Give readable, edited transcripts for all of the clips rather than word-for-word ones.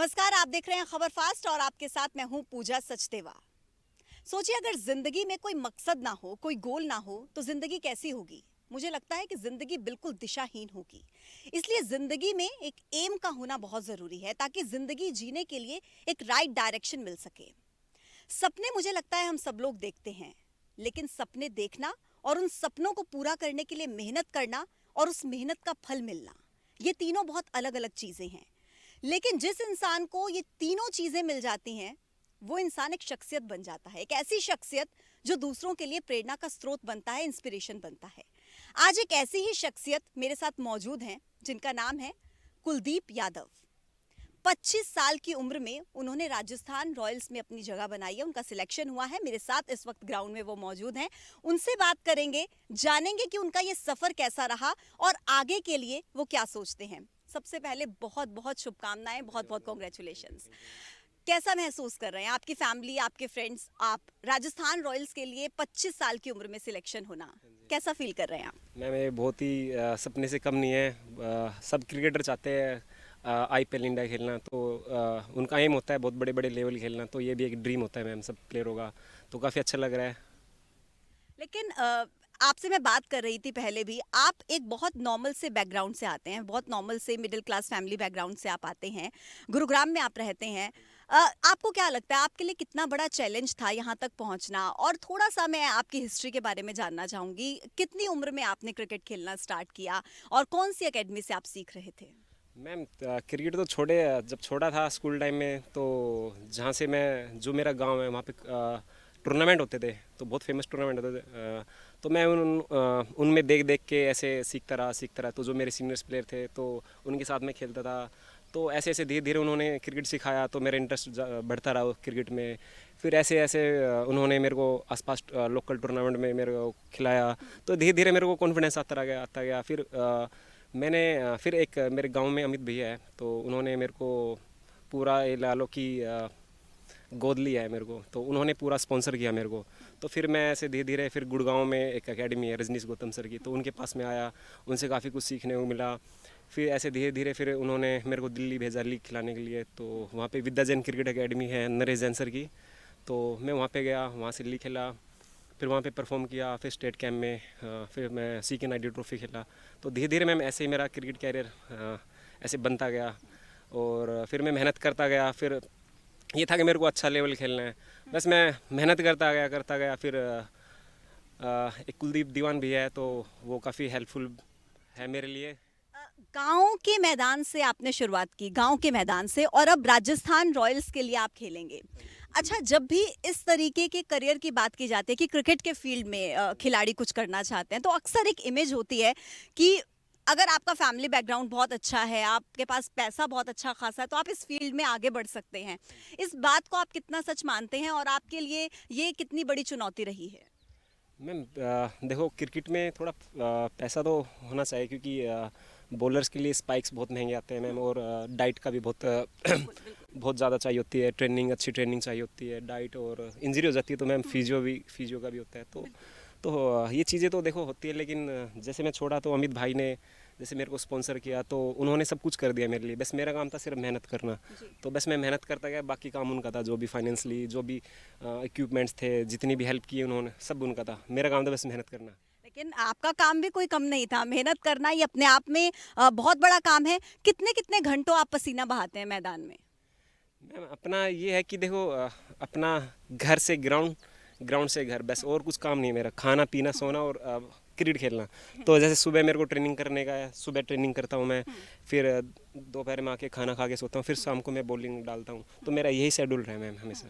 नमस्कार, आप देख रहे हैं खबर फास्ट और आपके साथ मैं हूं पूजा सचदेवा। सोचिए अगर जिंदगी में कोई मकसद ना हो, कोई गोल ना हो तो जिंदगी कैसी होगी। मुझे लगता है कि जिंदगी बिल्कुल दिशाहीन होगी। इसलिए जिंदगी में एक एम का होना बहुत जरूरी है ताकि जिंदगी जीने के लिए एक राइट डायरेक्शन मिल सके। सपने मुझे लगता है हम सब लोग देखते हैं, लेकिन सपने देखना और उन सपनों को पूरा करने के लिए मेहनत करना और उस मेहनत का फल मिलना, ये तीनों बहुत अलग अलग चीजें हैं। लेकिन जिस इंसान को ये तीनों चीजें मिल जाती हैं, वो इंसान एक शख्सियत बन जाता है, एक ऐसी शख्सियत जो दूसरों के लिए प्रेरणा का स्रोत बनता है, इंस्पिरेशन बनता है। आज एक ऐसी ही शख्सियत मेरे साथ मौजूद हैं जिनका नाम है कुलदीप यादव। 25 साल की उम्र में उन्होंने राजस्थान रॉयल्स में अपनी जगह बनाई है, उनका सिलेक्शन हुआ है। मेरे साथ इस वक्त ग्राउंड में वो मौजूद हैं। उनसे बात करेंगे, जानेंगे कि उनका ये सफर कैसा रहा और आगे के लिए वो क्या सोचते हैं। सबसे पहले बहुत बहुत शुभकामनाएं, बहुत बहुत कॉन्ग्रेचुलेशंस। कैसा महसूस कर रहे हैं, आपकी फैमिली, आपके फ्रेंड्स, आप राजस्थान रॉयल्स के लिए 25 साल की उम्र में सिलेक्शन होना, कैसा फील कर रहे हैं आप? मैम ये बहुत ही सपने से कम नहीं है। सब क्रिकेटर चाहते हैं आईपीएल इंडिया खेलना, तो उनका एम होता है बहुत बड़े बड़े लेवल खेलना, तो ये भी एक ड्रीम होता है मैम सब प्लेयरों का। तो काफ़ी अच्छा लग रहा है। लेकिन आपसे मैं बात कर रही थी पहले भी, आप एक बहुत नॉर्मल से बैकग्राउंड से आते हैं, बहुत नॉर्मल से मिडिल क्लास फैमिली बैकग्राउंड से आप आते हैं। गुरुग्राम में आप रहते हैं। आपको क्या लगता है आपके लिए कितना बड़ा चैलेंज था यहाँ तक पहुँचना? और थोड़ा सा मैं आपकी हिस्ट्री के बारे में जानना चाहूँगी। कितनी उम्र में आपने क्रिकेट खेलना स्टार्ट किया और कौन सी एकेडमी से आप सीख रहे थे? मैम क्रिकेट तो जब छोड़ा था स्कूल टाइम में, तो जहाँ से मैं, जो मेरा गांव है वहाँ पे टूर्नामेंट होते थे, तो बहुत फेमस टूर्नामेंट होते थे। तो मैं उनमें देख देख के ऐसे सीखता रहा। तो जो मेरे सीनियर्स प्लेयर थे तो उनके साथ में खेलता था। तो ऐसे ऐसे धीरे धीरे उन्होंने क्रिकेट सिखाया, तो मेरा इंटरेस्ट बढ़ता रहा क्रिकेट में। फिर ऐसे ऐसे उन्होंने मेरे को आसपास लोकल टूर्नामेंट में मेरे को खिलाया। तो धीरे धीरे मेरे को कॉन्फिडेंस आता गया। फिर मैंने फिर एक मेरे गांव में अमित भैया है, तो उन्होंने मेरे को पूरा ये ला लो कि गोद लिया है मेरे को, तो उन्होंने पूरा स्पॉन्सर किया मेरे को। तो फिर मैं ऐसे धीरे धीरे फिर गुड़गांव में एक एकेडमी है रजनीश गौतम सर की, तो उनके पास में आया, उनसे काफ़ी कुछ सीखने को मिला। फिर ऐसे धीरे धीरे फिर उन्होंने मेरे को दिल्ली भेजा लीग खिलाने के लिए। तो वहाँ पे विद्या जैन क्रिकेट एकेडमी है नरेश जैन सर की, तो मैं वहाँ पे गया, वहाँ से लीग खेला। फिर वहाँ पे परफॉर्म किया, फिर स्टेट कैंप में फिर मैं CK नायडू ट्रॉफी खेला। तो धीरे धीरे मैं ऐसे ही मेरा क्रिकेट कैरियर ऐसे बनता गया। और फिर मैं मेहनत करता गया। फिर ये था कि मेरे को अच्छा लेवल खेलना है, बस मैं मेहनत करता गया। फिर एक कुलदीप दीवान भी है, तो वो काफ़ी हेल्पफुल है मेरे लिए। गांव के मैदान से आपने शुरुआत की, गांव के मैदान से, और अब राजस्थान रॉयल्स के लिए आप खेलेंगे। अच्छा, जब भी इस तरीके के करियर की बात की जाती है कि क्रिकेट के फील्ड में खिलाड़ी कुछ करना चाहते हैं, तो अक्सर एक इमेज होती है कि अगर आपका फैमिली बैकग्राउंड बहुत अच्छा है, आपके पास पैसा बहुत अच्छा खासा है, तो आप इस फील्ड में आगे बढ़ सकते हैं। इस बात को आप कितना सच मानते हैं और आपके लिए ये कितनी बड़ी चुनौती रही है? मैम देखो, क्रिकेट में थोड़ा पैसा तो होना चाहिए, क्योंकि बॉलर्स के लिए स्पाइक्स बहुत महंगे आते हैं मैम। और डाइट का भी बहुत बिल्कुल बिल्कुल। बहुत ज़्यादा चाहिए होती है, अच्छी ट्रेनिंग चाहिए होती है, डाइट। और इंजरी हो जाती है तो मैम फिजियो का भी होता है। तो ये चीज़ें तो देखो होती है, लेकिन जैसे मैं छोड़ा तो अमित भाई ने जैसे मेरे को स्पॉन्सर किया, तो उन्होंने सब कुछ कर दिया मेरे लिए। बस मेरा काम था सिर्फ मेहनत करना। जी। तो बस मैं मेहनत करता गया, बाकी काम उनका था, जो भी फाइनेंशियली, जो भी इक्विपमेंट्स थे, जितनी भी हेल्प की उन्होंने, सब उनका था। मेरा काम था बस मेहनत करना। लेकिन आपका काम भी कोई कम नहीं था, मेहनत करना ये अपने आप में बहुत बड़ा काम है। कितने कितने घंटों आप पसीना बहाते हैं मैदान में? मैम अपना ये है कि देखो, अपना घर से ग्राउंड, ग्राउंड से घर, बस और कुछ काम नहीं है मेरा। खाना पीना सोना और क्रिकेट खेलना। तो जैसे सुबह मेरे को ट्रेनिंग करने का है, सुबह ट्रेनिंग करता हूँ मैं। फिर दोपहर में आके खाना खा के सोता हूँ, फिर शाम को मैं बॉलिंग डालता हूँ। तो मेरा यही शेड्यूल रहा है मैम हमेशा।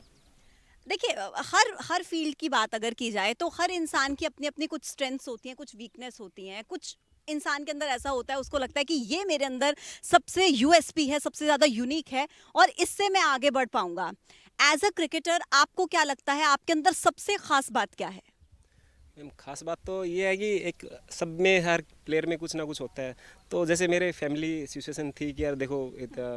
देखिए, हर हर फील्ड की बात अगर की जाए तो हर इंसान की अपनी अपनी कुछ स्ट्रेंथ्स होती हैं, कुछ वीकनेस होती हैं, कुछ इंसान के अंदर ऐसा होता है, उसको लगता है कि ये मेरे अंदर सबसे यूएसपी है, सबसे ज़्यादा यूनिक है और इससे मैं आगे बढ़ पाऊंगा। एज अ क्रिकेटर आपको क्या लगता है, आपके अंदर सबसे खास बात क्या है? मैम खास बात तो ये है कि एक सब में, हर प्लेयर में कुछ ना कुछ होता है। तो जैसे मेरे फैमिली सिचुएशन थी कि यार देखो,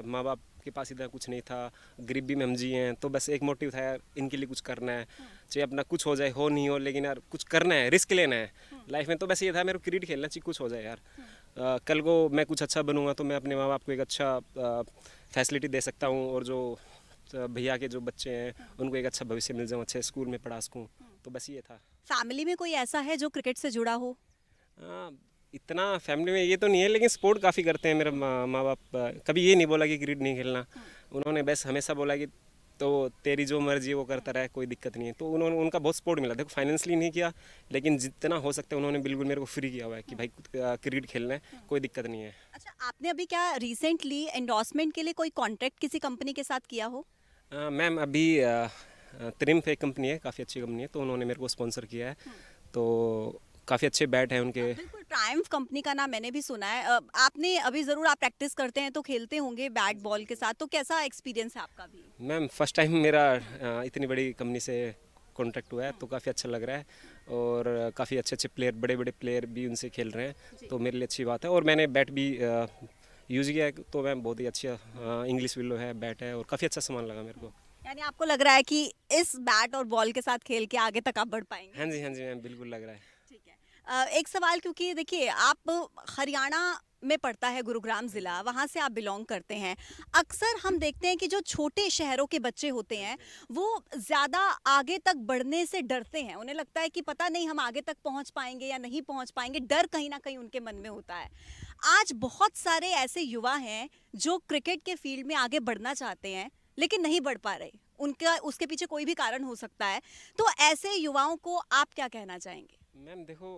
माँ बाप के पास इतना कुछ नहीं था, गरीबी में हम जी हैं, तो बस एक मोटिव था यार, इनके लिए कुछ करना है। चाहे अपना कुछ हो जाए, हो नहीं हो, लेकिन यार कुछ करना है, रिस्क लेना है। लाइफ में तो बस ये था मेरे को क्रिकेट खेलना चाहिए, कुछ हो जाए यार। कल को मैं कुछ अच्छा बनूंगा तो मैं अपने माँ बाप को एक अच्छा फैसिलिटी दे सकता हूँ, और जो भैया के जो बच्चे हैं उनको एक अच्छा भविष्य मिल जाऊँ, अच्छे स्कूल में पढ़ा सकूँ। तो बस ये था। फैमिली में कोई ऐसा है जो क्रिकेट से जुड़ा हो? हाँ, इतना फैमिली में ये तो नहीं है, लेकिन स्पोर्ट काफ़ी करते हैं मेरे माँ बाप। कभी ये नहीं बोला कि क्रिकेट नहीं खेलना। उन्होंने बस हमेशा बोला कि तो तेरी जो मर्जी है वो करता रहे, कोई दिक्कत नहीं है। तो उन्होंने, उनका बहुत सपोर्ट मिला। देखो फाइनेंशियली नहीं किया, लेकिन जितना हो सकता है उन्होंने बिल्कुल मेरे को फ्री किया हुआ है कि भाई क्रिकेट खेलना है, कोई दिक्कत नहीं है। अच्छा, आपने अभी क्या रिसेंटली एंडोर्समेंट के लिए कोई कॉन्ट्रैक्ट किसी कंपनी के साथ किया हो? मैम अभी त्रिम्फ एक कंपनी है, काफ़ी अच्छी कंपनी है, तो उन्होंने मेरे को स्पॉन्सर किया है। तो काफ़ी अच्छे बैट हैं उनके। बिल्कुल, ट्रायम्फ कंपनी का नाम मैंने भी सुना है। आपने अभी ज़रूर, आप प्रैक्टिस करते हैं तो खेलते होंगे बैट बॉल के साथ, तो कैसा एक्सपीरियंस है आपका भी? मैम फर्स्ट टाइम मेरा इतनी बड़ी कंपनी से कॉन्ट्रैक्ट हुआ है, तो काफ़ी अच्छा लग रहा है। और काफ़ी अच्छे अच्छे प्लेयर, बड़े बड़े प्लेयर भी उनसे खेल रहे हैं, तो मेरे लिए अच्छी बात है। और मैंने बैट भी यूज़ किया है, तो मैम बहुत ही अच्छा इंग्लिश विलो है, बैट है, और काफ़ी अच्छा सामान लगा मेरे को। यानी आपको लग रहा है कि इस बैट और बॉल के साथ खेल के आगे तक आप बढ़ पाएंगे? हाँ जी मैम, बिल्कुल लग रहा है। ठीक है। एक सवाल, क्योंकि देखिए आप हरियाणा में पड़ता है गुरुग्राम ज़िला, वहाँ से आप बिलोंग करते हैं। अक्सर हम देखते हैं कि जो छोटे शहरों के बच्चे होते हैं वो ज़्यादा आगे तक बढ़ने से डरते हैं। उन्हें लगता है कि पता नहीं हम आगे तक पहुँच पाएंगे या नहीं पहुँच पाएंगे, डर कहीं ना कहीं उनके मन में होता है। आज बहुत सारे ऐसे युवा हैं जो क्रिकेट के फील्ड में आगे बढ़ना चाहते हैं लेकिन नहीं बढ़ पा रहे। उनका उसके पीछे कोई भी कारण हो सकता है। तो ऐसे युवाओं को आप क्या कहना चाहेंगे? मैम देखो,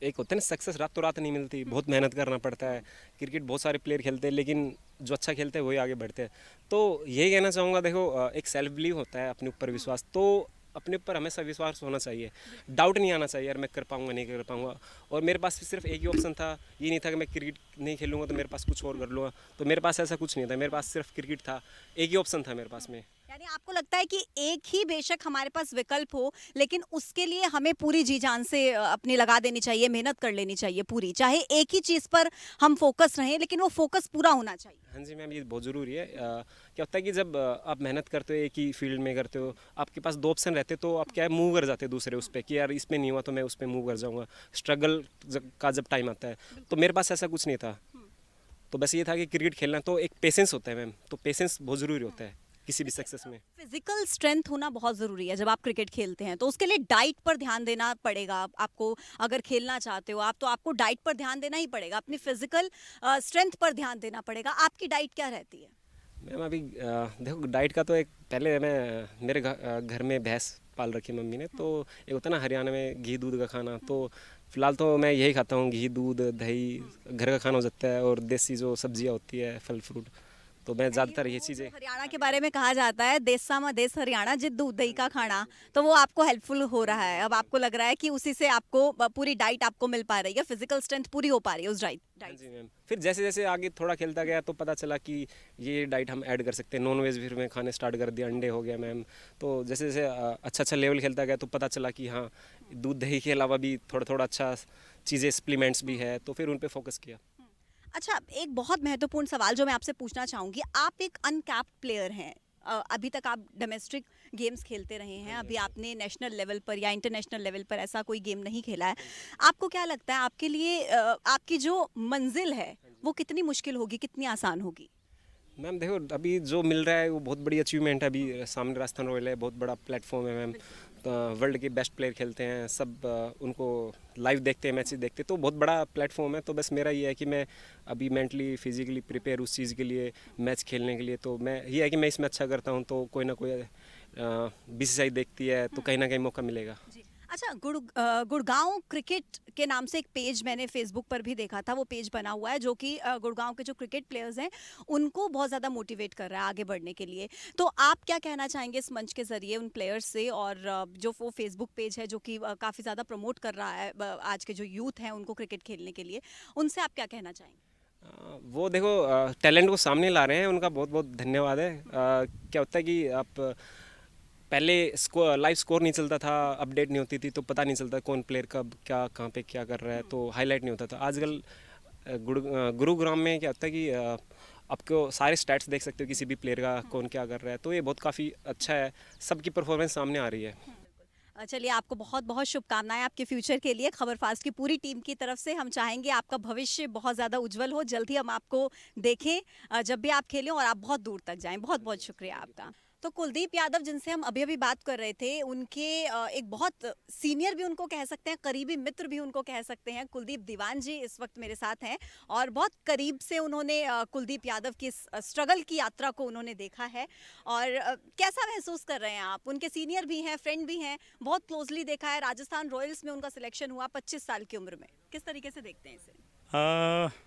एक होता है ना, सक्सेस रातों रात नहीं मिलती, बहुत मेहनत करना पड़ता है। क्रिकेट बहुत सारे प्लेयर खेलते हैं, लेकिन जो अच्छा खेलते हैं वही आगे बढ़ते हैं। तो यही कहना चाहूँगा, देखो एक सेल्फ बिलीव होता है, अपने ऊपर विश्वास, तो अपने ऊपर हमेशा विश्वास होना चाहिए। डाउट नहीं आना चाहिए यार मैं कर पाऊँगा नहीं कर पाऊँगा। और मेरे पास सिर्फ एक ही ऑप्शन था, ये नहीं था कि मैं क्रिकेट नहीं खेलूँगा तो मेरे पास कुछ और कर लूँगा। तो मेरे पास ऐसा कुछ नहीं था, मेरे पास सिर्फ क्रिकेट था, एक ही ऑप्शन था मेरे पास में। यानी आपको लगता है कि एक ही बेशक हमारे पास विकल्प हो, लेकिन उसके लिए हमें पूरी जी जान से अपनी लगा देनी चाहिए, मेहनत कर लेनी चाहिए पूरी। चाहे एक ही चीज़ पर हम फोकस रहें, लेकिन वो फोकस पूरा होना चाहिए। हाँ जी मैम, ये बहुत ज़रूरी है। क्या होता है कि जब आप मेहनत करते हो, एक ही फील्ड में करते हो, आपके पास दो ऑप्शन रहते, तो आप क्या है, मूव कर जाते हो दूसरे उस पर, कि यार इसमें नहीं हुआ तो मैं उस पर मूव कर जाऊँगा। स्ट्रगल का जब टाइम आता है, तो मेरे पास ऐसा कुछ नहीं था। तो बस ये था कि क्रिकेट खेलना, तो एक पेशेंस होता है मैम, तो पेशेंस बहुत ज़रूरी होता है किसी भी सक्सेस में। फिजिकल स्ट्रेंथ होना बहुत ज़रूरी है जब आप क्रिकेट खेलते हैं, तो उसके लिए डाइट पर ध्यान देना पड़ेगा आपको। अगर खेलना चाहते हो आप, तो आपको डाइट पर ध्यान देना ही पड़ेगा, अपनी फिजिकल स्ट्रेंथ पर ध्यान देना पड़ेगा। आपकी डाइट क्या रहती है? मैम अभी देखो डाइट का तो एक, पहले मैं मेरे घर में भैंस पाल रखी है मम्मी ने, तो एक होता है ना हरियाणा में घी दूध का खाना, तो फिलहाल तो मैं यही खाता हूँ, घी दूध दही, घर का खाना हो जाता है, और देसी जो सब्जियाँ होती है, फल फ्रूट, तो मैं ज़्यादातर ये चीज़ें। हरियाणा के बारे में कहा जाता है, देसा में देस हरियाणा जित दूध दही का खाना, तो वो आपको हेल्पफुल हो रहा है। अब आपको लग रहा है कि उसी से आपको पूरी डाइट आपको मिल पा रही है, फिजिकल स्ट्रेंथ पूरी हो पा रही है उस डाइट हाँ डाइट जी मैम, फिर जैसे जैसे आगे थोड़ा खेलता गया तो पता चला कि ये डाइट हम ऐड कर सकते हैं। नॉन वेज फिर मैं खाने स्टार्ट कर दिया, अंडे हो गया मैम। तो जैसे जैसे अच्छा अच्छा लेवल खेलता गया तो पता चला कि हाँ, दूध दही के अलावा भी थोड़ा थोड़ा अच्छा चीज़ें, सप्लीमेंट्स भी है, तो फिर उन पे फोकस किया। अच्छा, एक बहुत महत्वपूर्ण सवाल जो मैं आपसे पूछना चाहूंगी, आप एक अनकैप्ड प्लेयर हैं। अभी तक आप डोमेस्टिक गेम्स खेलते रहे हैं, अभी आपने नेशनल लेवल पर या इंटरनेशनल लेवल पर ऐसा कोई गेम नहीं खेला है। आपको क्या लगता है आपके लिए आपकी जो मंजिल है वो कितनी मुश्किल होगी, कितनी आसान होगी? मैम देखो, अभी जो मिल रहा है वो बहुत बड़ी अचीवमेंट है। अभी सामने राजस्थान रॉयल है, बहुत बड़ा प्लेटफॉर्म है मैम। तो वर्ल्ड के बेस्ट प्लेयर खेलते हैं सब, उनको लाइव देखते हैं, मैचेस देखते हैं, तो बहुत बड़ा प्लेटफॉर्म है। तो बस मेरा ये है कि मैं अभी मेंटली फिजिकली प्रिपेयर उस चीज़ के लिए, मैच खेलने के लिए। तो मैं ये है कि मैं इसमें अच्छा करता हूँ, तो कोई ना कोई बीसीसीआई देखती है, तो कहीं ना कहीं मौका मिलेगा। अच्छा, गुड़गांव क्रिकेट के नाम से एक पेज मैंने फेसबुक पर भी देखा था, वो पेज बना हुआ है जो कि गुड़गांव के जो क्रिकेट प्लेयर्स हैं उनको बहुत ज़्यादा मोटिवेट कर रहा है आगे बढ़ने के लिए। तो आप क्या कहना चाहेंगे इस मंच के ज़रिए उन प्लेयर्स से, और जो वो फेसबुक पेज है जो कि काफ़ी ज़्यादा प्रमोट कर रहा है आज के जो यूथ हैं उनको क्रिकेट खेलने के लिए, उनसे आप क्या कहना चाहेंगे? वो देखो टैलेंट को सामने ला रहे हैं, उनका बहुत बहुत धन्यवाद है। क्या होता है कि आप पहले लाइव स्कोर नहीं चलता था, अपडेट नहीं होती थी, तो पता नहीं चलता कौन प्लेयर कब क्या कहाँ पे क्या कर रहा है, तो हाईलाइट नहीं होता था। आजकल गुरुग्राम में क्या होता है कि आपको सारे स्टैट्स देख सकते हो किसी भी प्लेयर का, कौन क्या कर रहा है, तो ये बहुत काफ़ी अच्छा है, सबकी परफॉर्मेंस सामने आ रही है। चलिए आपको बहुत बहुत शुभकामनाएं आपके फ्यूचर के लिए। खबर फास्ट की पूरी टीम की तरफ से हम चाहेंगे आपका भविष्य बहुत ज़्यादा उज्जवल हो, जल्द ही हम आपको देखें जब भी आप खेलें और आप बहुत दूर तक जाएं। बहुत बहुत शुक्रिया आपका। तो कुलदीप यादव जिनसे हम अभी अभी बात कर रहे थे, उनके एक बहुत सीनियर भी उनको कह सकते हैं, करीबी मित्र भी उनको कह सकते हैं, कुलदीप दीवान जी इस वक्त मेरे साथ हैं। और बहुत करीब से उन्होंने कुलदीप यादव की स्ट्रगल की यात्रा को उन्होंने देखा है। और कैसा महसूस कर रहे हैं आप? उनके सीनियर भी हैं, फ्रेंड भी हैं, बहुत क्लोजली देखा है। राजस्थान रॉयल्स में उनका सिलेक्शन हुआ 25 साल की उम्र में। किस तरीके से देखते हैं इसे?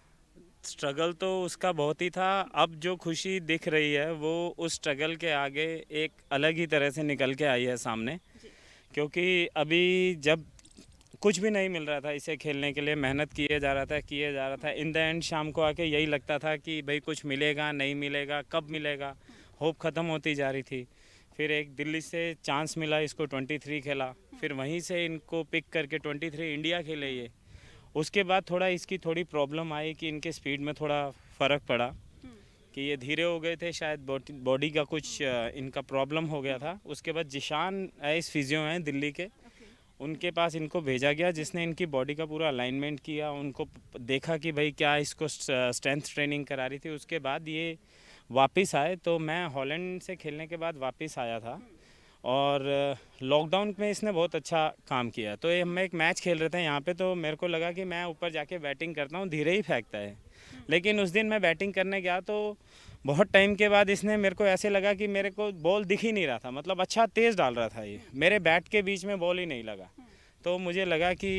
स्ट्रगल तो उसका बहुत ही था। अब जो खुशी दिख रही है वो उस स्ट्रगल के आगे एक अलग ही तरह से निकल के आई है सामने। जी। क्योंकि अभी जब कुछ भी नहीं मिल रहा था इसे खेलने के लिए, मेहनत किए जा रहा था, इन द एंड शाम को आके यही लगता था कि भाई कुछ मिलेगा नहीं मिलेगा, कब मिलेगा, होप ख़त्म होती जा रही थी। फिर एक दिल्ली से चांस मिला, इसको 23 खेला, फिर वहीं से इनको पिक करके 23 इंडिया खेले ये। उसके बाद थोड़ा इसकी थोड़ी प्रॉब्लम आई कि इनके स्पीड में थोड़ा फ़र्क पड़ा कि ये धीरे हो गए थे, शायद बॉडी का कुछ इनका प्रॉब्लम हो गया था। उसके बाद जिशान इस फिजियो हैं दिल्ली के, उनके पास इनको भेजा गया, जिसने इनकी बॉडी का पूरा अलाइनमेंट किया, उनको देखा कि भाई क्या इसको स्ट्रेंथ ट्रेनिंग करा रही थी। उसके बाद ये वापस आए। तो मैं हॉलैंड से खेलने के बाद वापस आया था और लॉकडाउन में इसने बहुत अच्छा काम किया। तो ये हम एक मैच खेल रहे थे यहाँ पे, तो मेरे को लगा कि मैं ऊपर जाके बैटिंग करता हूँ, धीरे ही फेंकता है। लेकिन उस दिन मैं बैटिंग करने गया तो बहुत टाइम के बाद इसने, मेरे को ऐसे लगा कि मेरे को बॉल दिख ही नहीं रहा था, मतलब अच्छा तेज़ डाल रहा था ये, मेरे बैट के बीच में बॉल ही नहीं लगा। तो मुझे लगा कि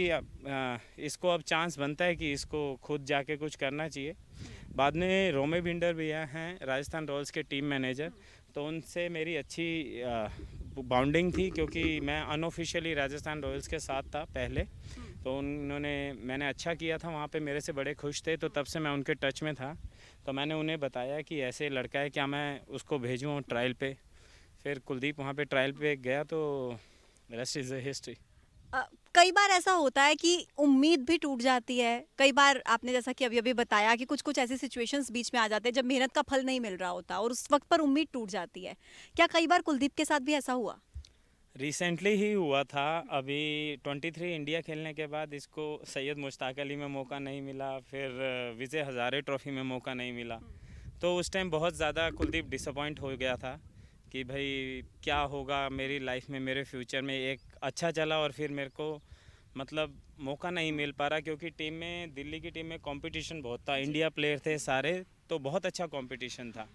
इसको अब चांस बनता है कि इसको खुद जाके कुछ करना चाहिए। बाद में रोमे बिंडर भैया हैं राजस्थान रॉयल्स के टीम मैनेजर, तो उनसे मेरी अच्छी बाउंडिंग थी, क्योंकि मैं अनऑफिशियली राजस्थान रॉयल्स के साथ था पहले। तो मैंने अच्छा किया था वहाँ पे, मेरे से बड़े खुश थे, तो तब से मैं उनके टच में था। तो मैंने उन्हें बताया कि ऐसे लड़का है, क्या मैं उसको भेजूँ ट्रायल पे। फिर कुलदीप वहाँ पे ट्रायल पे गया, तो रेस्ट इज़ हिस्ट्री। कई बार ऐसा होता है कि उम्मीद भी टूट जाती है। कई बार आपने जैसा कि अभी अभी बताया कि कुछ कुछ ऐसी सिचुएशंस बीच में आ जाते हैं जब मेहनत का फल नहीं मिल रहा होता और उस वक्त पर उम्मीद टूट जाती है। क्या कई बार कुलदीप के साथ भी ऐसा हुआ? रिसेंटली ही हुआ था। अभी 23 इंडिया खेलने के बाद इसको सैयद मुश्ताक अली में मौका नहीं मिला, फिर विजय हज़ारे ट्रॉफ़ी में मौका नहीं मिला। तो उस टाइम बहुत ज़्यादा कुलदीप डिसअपॉइंट हो गया था कि भाई क्या होगा मेरी लाइफ में, मेरे फ्यूचर में। एक अच्छा चला और फिर मेरे को मतलब मौका नहीं मिल पा रहा, क्योंकि टीम में, दिल्ली की टीम में कंपटीशन बहुत था, इंडिया प्लेयर थे सारे, तो बहुत अच्छा कंपटीशन था,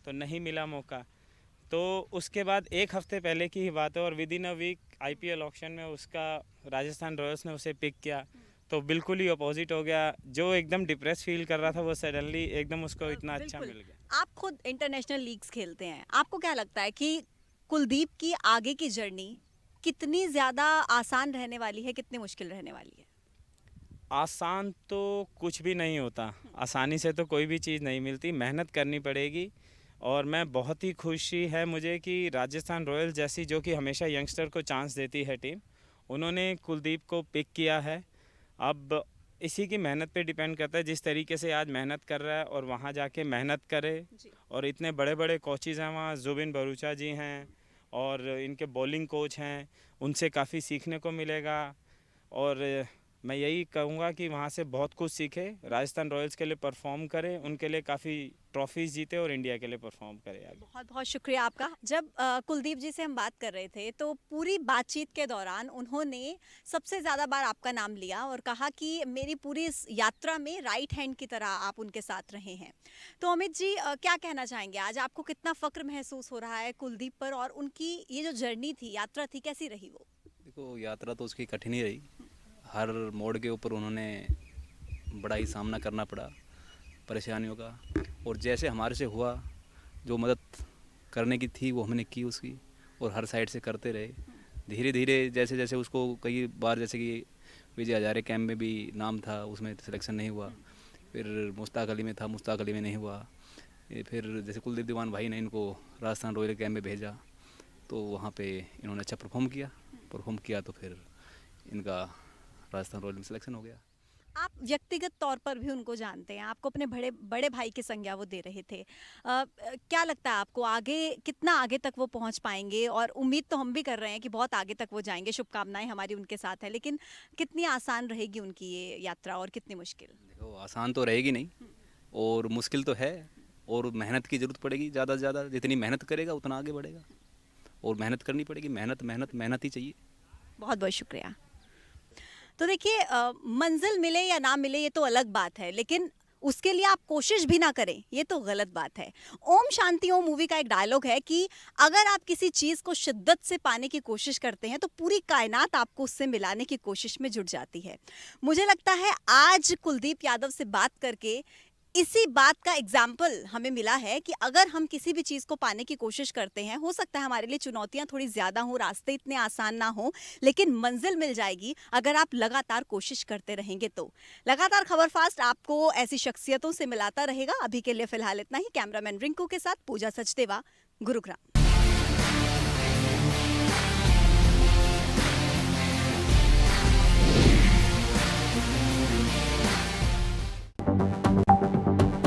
तो नहीं मिला मौका। तो उसके बाद एक हफ्ते पहले की ही बात है और within a week IPL auction में उसका राजस्थान रॉयल्स ने उसे पिक किया। तो बिल्कुल ही अपोजिट हो गया, जो एकदम डिप्रेस फील कर रहा था वो सडनली एकदम उसको इतना अच्छा बिल्कुल। मिल गया। आप खुद इंटरनेशनल लीग्स खेलते हैं, आपको क्या लगता है कि कुलदीप की आगे की जर्नी कितनी ज़्यादा आसान रहने वाली है, कितनी मुश्किल रहने वाली है? आसान तो कुछ भी नहीं होता, आसानी से तो कोई भी चीज़ नहीं मिलती, मेहनत करनी पड़ेगी। और मैं बहुत ही खुशी है मुझे कि राजस्थान रॉयल्स जैसी, जो कि हमेशा यंगस्टर को चांस देती है टीम, उन्होंने कुलदीप को पिक किया है। अब इसी की मेहनत पे डिपेंड करता है, जिस तरीके से आज मेहनत कर रहा है और वहाँ जाके मेहनत करे। जी। और इतने बड़े बड़े कोचेज़ हैं वहाँ, जुबिन भरूचा जी हैं और इनके बॉलिंग कोच हैं, उनसे काफ़ी सीखने को मिलेगा। और मैं यही कहूँगा कि वहाँ से बहुत कुछ सीखे, राजस्थान रॉयल्स के लिए परफॉर्म करे, उनके लिए काफ़ी ट्रॉफीज़ जीते और इंडिया के लिए परफॉर्म करे आगे। बहुत बहुत शुक्रिया आपका। जब कुलदीप जी से हम बात कर रहे थे तो पूरी बातचीत के दौरान उन्होंने सबसे ज़्यादा बार आपका नाम लिया और कहा कि मेरी पूरी इस यात्रा में राइट हैंड की तरह आप उनके साथ रहे हैं। तो अमित जी, क्या कहना चाहेंगे? आज आपको कितना फ़क्र महसूस हो रहा है कुलदीप पर, और उनकी ये जो जर्नी थी, यात्रा थी, कैसी रही वो? देखो, यात्रा तो उसकी कठिन ही रही। हर मोड़ के ऊपर उन्होंने बड़ा ही सामना करना पड़ा परेशानियों का। और जैसे हमारे से हुआ, जो मदद करने की थी वो हमने की उसकी, और हर साइड से करते रहे। धीरे धीरे जैसे जैसे उसको कई बार, जैसे कि विजय हजारे कैंप में भी नाम था, उसमें सिलेक्शन नहीं हुआ। फिर मुश्ताक अली में था, मुश्ताक अली में नहीं हुआ। ये फिर जैसे कुलदीप दीवान भाई ने इनको राजस्थान रॉयल कैंप में भेजा, तो वहाँ पे इन्होंने अच्छा परफॉर्म किया तो फिर इनका राजस्थान रॉयल में सिलेक्शन हो गया। आप व्यक्तिगत तौर पर भी उनको जानते हैं, आपको अपने बड़े बड़े भाई की संज्ञा वो दे रहे थे। क्या लगता है आपको आगे कितना आगे तक वो पहुंच पाएंगे? और उम्मीद तो हम भी कर रहे हैं कि बहुत आगे तक वो जाएंगे, शुभकामनाएं हमारी उनके साथ है, लेकिन कितनी आसान रहेगी उनकी ये यात्रा और कितनी मुश्किल? देखो आसान तो रहेगी नहीं, और मुश्किल तो है, और मेहनत की ज़रूरत पड़ेगी ज़्यादा से ज़्यादा। जितनी मेहनत करेगा उतना आगे बढ़ेगा, और मेहनत करनी पड़ेगी। मेहनत मेहनत मेहनत ही चाहिए। बहुत बहुत शुक्रिया। तो देखिए, मंजिल मिले या ना मिले ये तो अलग बात है, लेकिन उसके लिए आप कोशिश भी ना करें ये तो गलत बात है। ओम शांति ओम मूवी का एक डायलॉग है कि अगर आप किसी चीज़ को शिद्दत से पाने की कोशिश करते हैं तो पूरी कायनात आपको उससे मिलाने की कोशिश में जुट जाती है। मुझे लगता है आज कुलदीप यादव से बात करके इसी बात का एग्जाम्पल हमें मिला है कि अगर हम किसी भी चीज़ को पाने की कोशिश करते हैं, हो सकता है हमारे लिए चुनौतियां थोड़ी ज़्यादा हों, रास्ते इतने आसान ना हो, लेकिन मंजिल मिल जाएगी अगर आप लगातार कोशिश करते रहेंगे तो। लगातार खबर फास्ट आपको ऐसी शख्सियतों से मिलाता रहेगा। अभी के लिए फिलहाल इतना ही। कैमरामैन रिंकू के साथ पूजा सचदेवा, गुरुग्राम।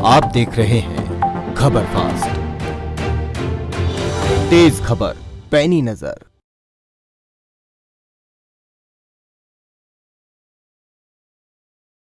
आप देख रहे हैं खबर फास्ट, तेज खबर पैनी नजर।